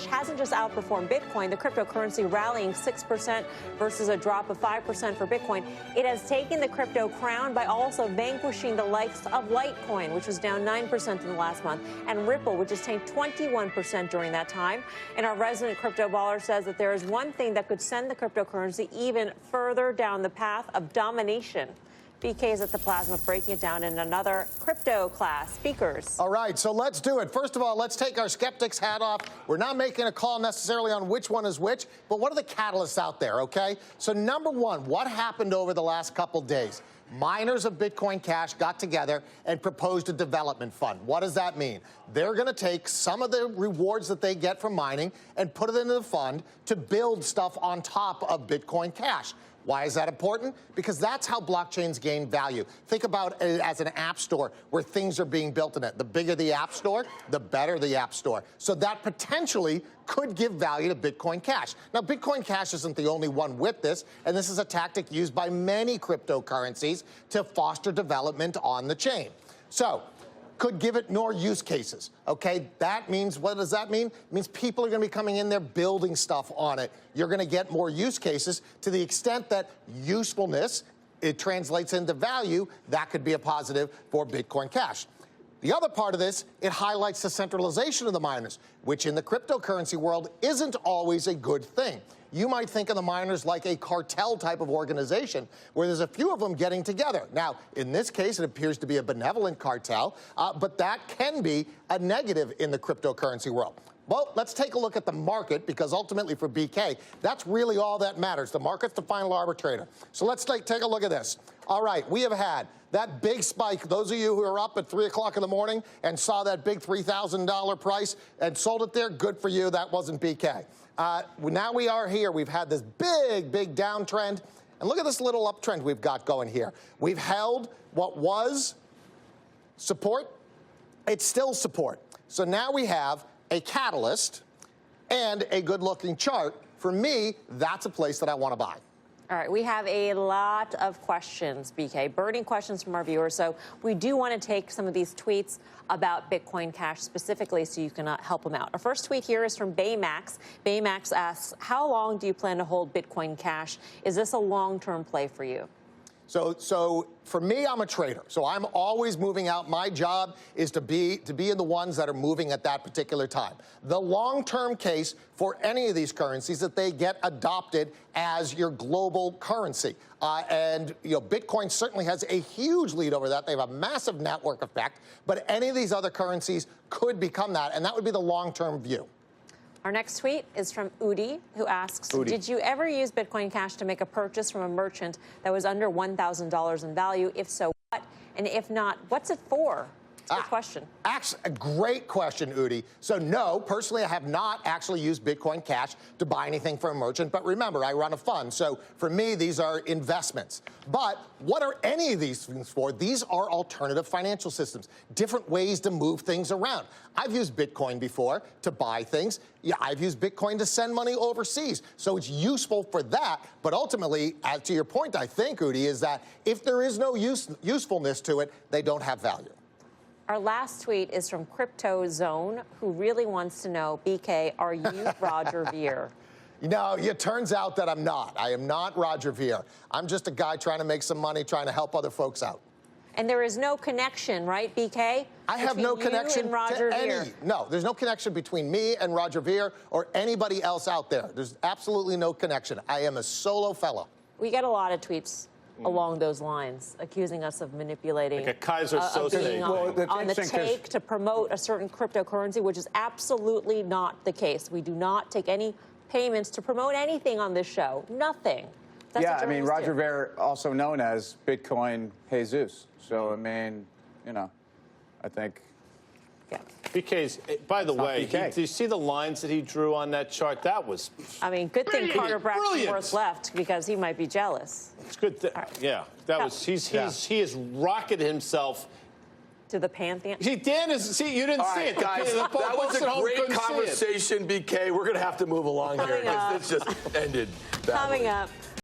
Cash hasn't just outperformed Bitcoin, the cryptocurrency rallying 6% versus a drop of 5% for Bitcoin. It has taken the crypto crown by also vanquishing the likes of Litecoin, which was down 9% in the last month, and Ripple, which has tanked 21% during that time. And our resident crypto baller says that there is one thing that could send the cryptocurrency even further down the path of domination. BK is at the Plasma breaking it down in another crypto class. Speakers. All right, so let's do it. First of all, let's take our skeptics hat off. We're not making a call necessarily on which one is which, but what are the catalysts out there, okay? So number one, what happened over the last couple days? Miners of Bitcoin Cash got together and proposed a development fund. What does that mean? They're going to take some of the rewards that they get from mining and put it into the fund to build stuff on top of Bitcoin Cash. Why is that important? Because that's how blockchains gain value. Think about it as an app store where things are being built in it. The bigger the app store, the better the app store. So that potentially could give value to Bitcoin Cash. Now, Bitcoin Cash isn't the only one with this, and this is a tactic used by many cryptocurrencies to foster development on the chain. So, could give it more use cases, okay? That means, what does that mean? It means people are gonna be coming in there building stuff on it. You're gonna get more use cases to the extent that usefulness, it translates into value. That could be a positive for Bitcoin Cash. The other part of this, it highlights the centralization of the miners, which in the cryptocurrency world isn't always a good thing. You might think of the miners like a cartel type of organization where there's a few of them getting together. Now, in this case, it appears to be a benevolent cartel, but that can be a negative in the cryptocurrency world. Well, let's take a look at the market, because ultimately for BK, that's really all that matters. The market's the final arbitrator. So let's take a look at this. All right, we have had that big spike. Those of you who are up at 3 o'clock in the morning and saw that big $3,000 price and sold it there, good for you. That wasn't BK. Now we are here. We've had this big downtrend. And look at this little uptrend we've got going here. We've held what was support. It's still support. So now we have a catalyst and a good-looking chart. For me, that's a place that I want to buy. All right, we have a lot of questions, BK, burning questions from our viewers. So we do want to take some of these tweets about Bitcoin Cash specifically so you can help them out. Our first tweet here is from Baymax. Baymax asks, how long do you plan to hold Bitcoin Cash? Is this a long-term play for you? So for me, I'm a trader. So I'm always moving out. My job is to be in the ones that are moving at that particular time. The long-term case for any of these currencies that they get adopted as your global currency. And you know, Bitcoin certainly has a huge lead over that. They have a massive network effect. But any of these other currencies could become that, and that would be the long-term view. Our next tweet is from Udi, who asks, did you ever use Bitcoin Cash to make a purchase from a merchant that was under $1,000 in value? If so, what? And if not, what's it for? It's a good question. Actually, a great question, Udi. So no, personally, I have not actually used Bitcoin Cash to buy anything from a merchant. But remember, I run a fund. So for me, these are investments. But what are any of these things for? These are alternative financial systems, different ways to move things around. I've used Bitcoin before to buy things. Yeah, I've used Bitcoin to send money overseas. So it's useful for that. But ultimately, as to your point, I think, Udi, is that if there is no usefulness to it, they don't have value. Our last tweet is from Crypto Zone, who really wants to know, BK, are you Roger Ver? You know, it turns out that I'm not. I am not Roger Ver. I'm just a guy trying to make some money, trying to help other folks out. And there is no connection, right, BK? I have no connection to any. No, there's no connection between me and Roger Ver or anybody else out there. There's absolutely no connection. I am a solo fellow. We get a lot of tweets along those lines, accusing us of manipulating, like a Kaiser being on the take to promote a certain cryptocurrency, which is absolutely not the case. We do not take any payments to promote anything on this show. Nothing. That's yeah, I mean, Roger Ver, also known as Bitcoin Jesus. So, I mean, you know, I think. Yeah. BK's, by the way, do you see the lines that he drew on that chart? That was I mean, good thing Carter Braxton left, because he might be jealous. It's good. Right. Yeah, that was, he has rocketed himself to the pantheon. See, Dan is, you didn't see it. Guys, that was a great conversation, BK. We're going to have to move along here because this just ended badly. Coming up.